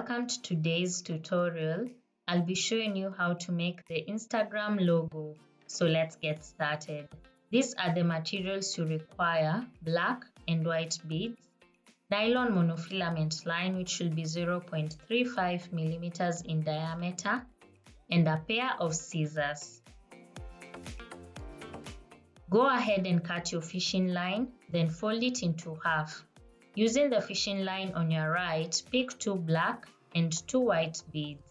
Welcome to today's tutorial. I'll be showing you how to make the Instagram logo. So let's get started. These are the materials you require: black and white beads, nylon monofilament line which should be 0.35 millimeters in diameter, and a pair of scissors. Go ahead and cut your fishing line, then fold it into half. Using the fishing line on your right, pick 2 black and 2 white beads.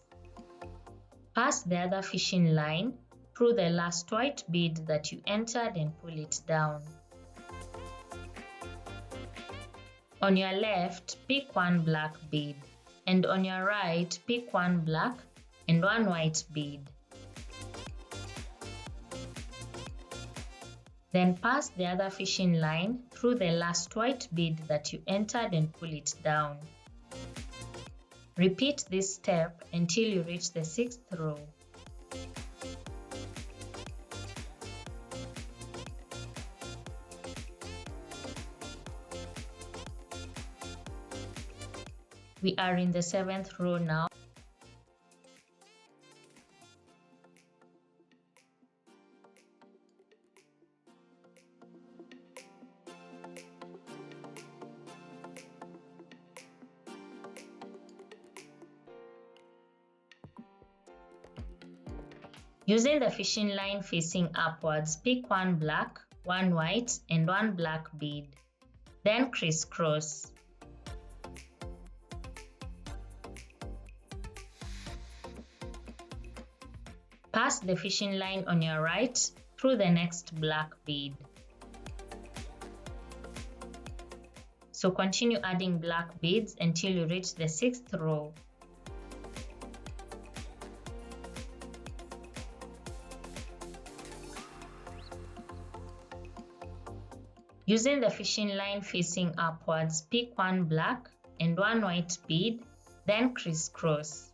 Pass the other fishing line through the last white bead that you entered and pull it down. On your left, pick 1 black bead, and on your right, pick 1 black and 1 white bead. Then pass the other fishing line through the last white bead that you entered and pull it down. Repeat this step until you reach the 6th row. We are in the 7th row now. Using the fishing line facing upwards, pick 1 black, 1 white and 1 black bead. Then crisscross. Pass the fishing line on your right through the next black bead. So continue adding black beads until you reach the 6th row. Using the fishing line facing upwards, pick 1 black and 1 white bead, then crisscross.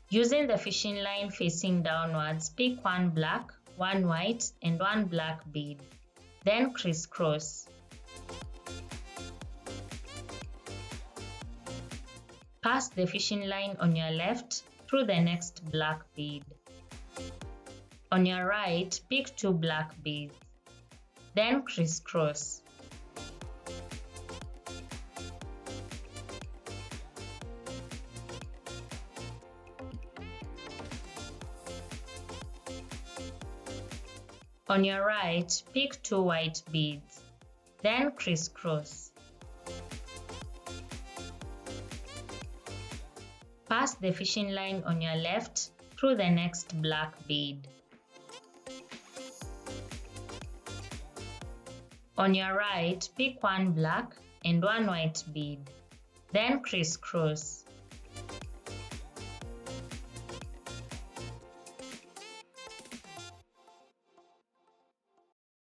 Using the fishing line facing downwards, pick 1 black, 1 white and 1 black bead, then crisscross. Pass the fishing line on your left through the next black bead. On your right, pick 2 black beads, then crisscross. On your right, pick 2 white beads, then crisscross. Pass the fishing line on your left through the next black bead. On your right, pick 1 black and 1 white bead, then crisscross.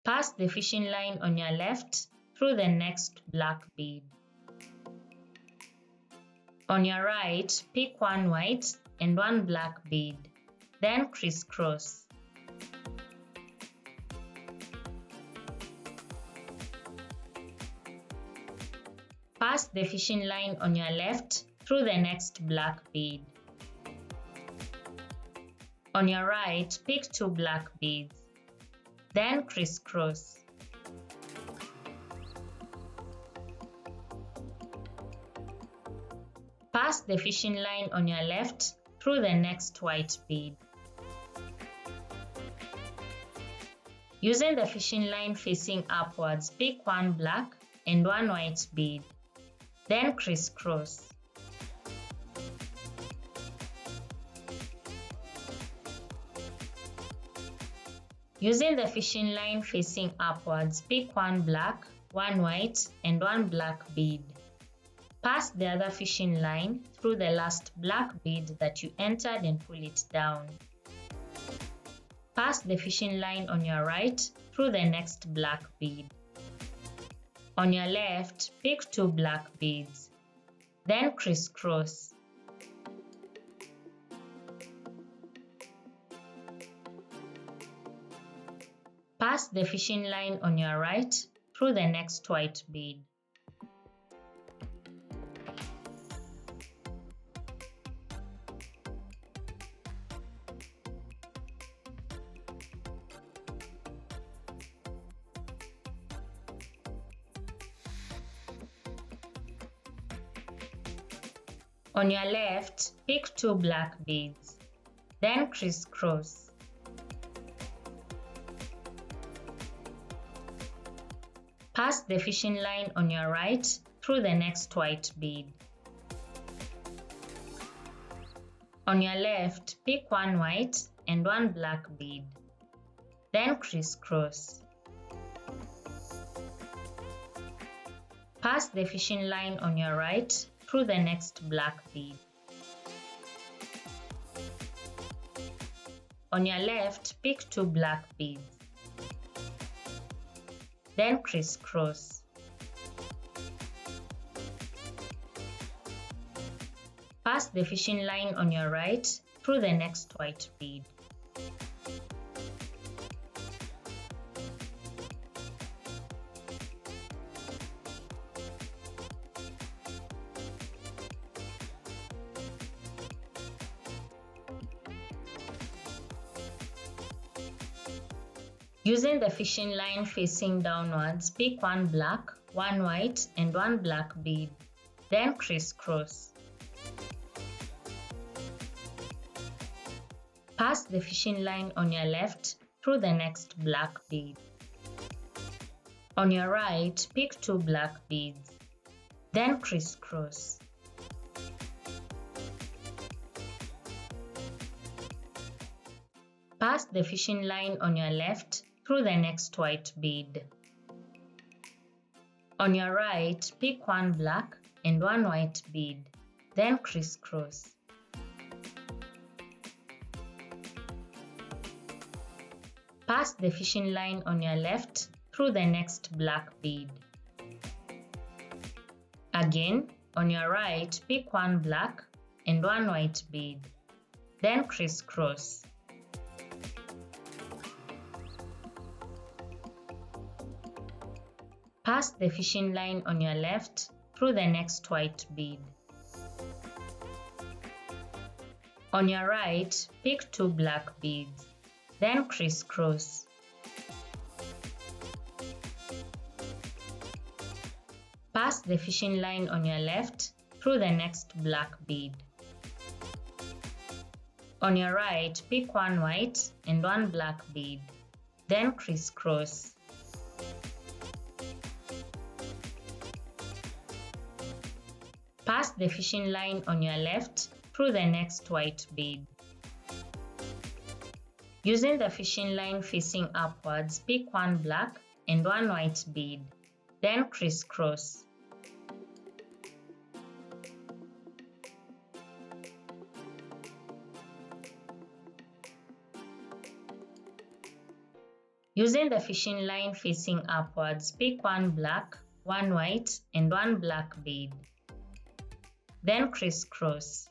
Pass the fishing line on your left through the next black bead. On your right, pick 1 white and 1 black bead, then crisscross. Pass the fishing line on your left through the next black bead. On your right, pick 2 black beads, then crisscross. Pass the fishing line on your left through the next white bead. Using the fishing line facing upwards, pick 1 black and 1 white bead, then crisscross. Using the fishing line facing upwards, pick 1 black, 1 white and 1 black bead. Pass the other fishing line through the last black bead that you entered and pull it down. Pass the fishing line on your right through the next black bead. On your left, pick 2 black beads, then crisscross. Pass the fishing line on your right through the next white bead. On your left, pick 2 black beads, then crisscross. Pass the fishing line on your right through the next white bead. On your left, pick 1 white and 1 black bead, then crisscross. Pass the fishing line on your right through the next black bead. On your left, pick 2 black beads, then crisscross. Pass the fishing line on your right through the next white bead. Using the fishing line facing downwards, pick 1 black, 1 white and 1 black bead, then crisscross. Pass the fishing line on your left through the next black bead. On your right, pick 2 black beads, then crisscross. Pass the fishing line on your left through the next white bead. On your right, pick 1 black and 1 white bead, then crisscross. Pass the fishing line on your left through the next black bead. Again, on your right, pick 1 black and 1 white bead, then crisscross. Pass the fishing line on your left through the next white bead. On your right, pick 2 black beads, then crisscross. Pass the fishing line on your left through the next black bead. On your right, pick 1 white and 1 black bead, then crisscross. Pass the fishing line on your left through the next white bead. Using the fishing line facing upwards, pick 1 black and 1 white bead, then crisscross. Using the fishing line facing upwards, pick 1 black, 1 white and 1 black bead, then crisscross.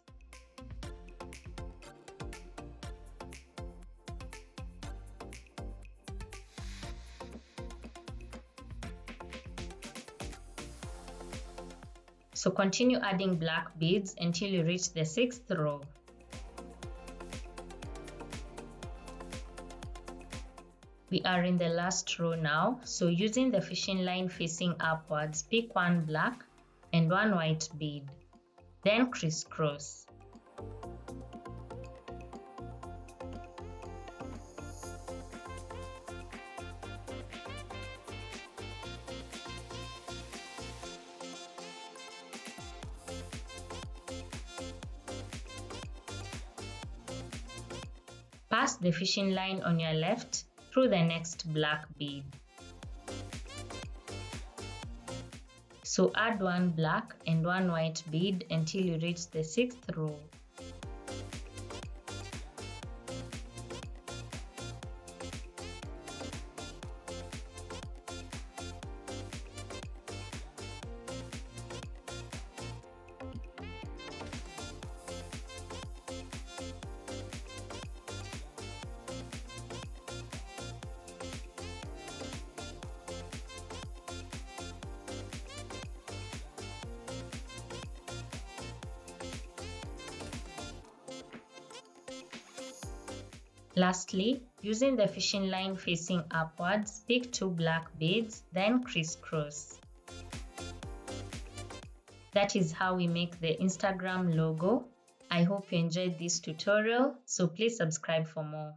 So continue adding black beads until you reach the 6th row. We are in the last row now, so using the fishing line facing upwards, pick 1 black and 1 white bead, then crisscross. Pass the fishing line on your left through the next black bead. So add 1 black and 1 white bead until you reach the 6th row. Lastly, using the fishing line facing upwards, pick 2 black beads, then crisscross. That is how we make the Instagram logo. I hope you enjoyed this tutorial, so please subscribe for more.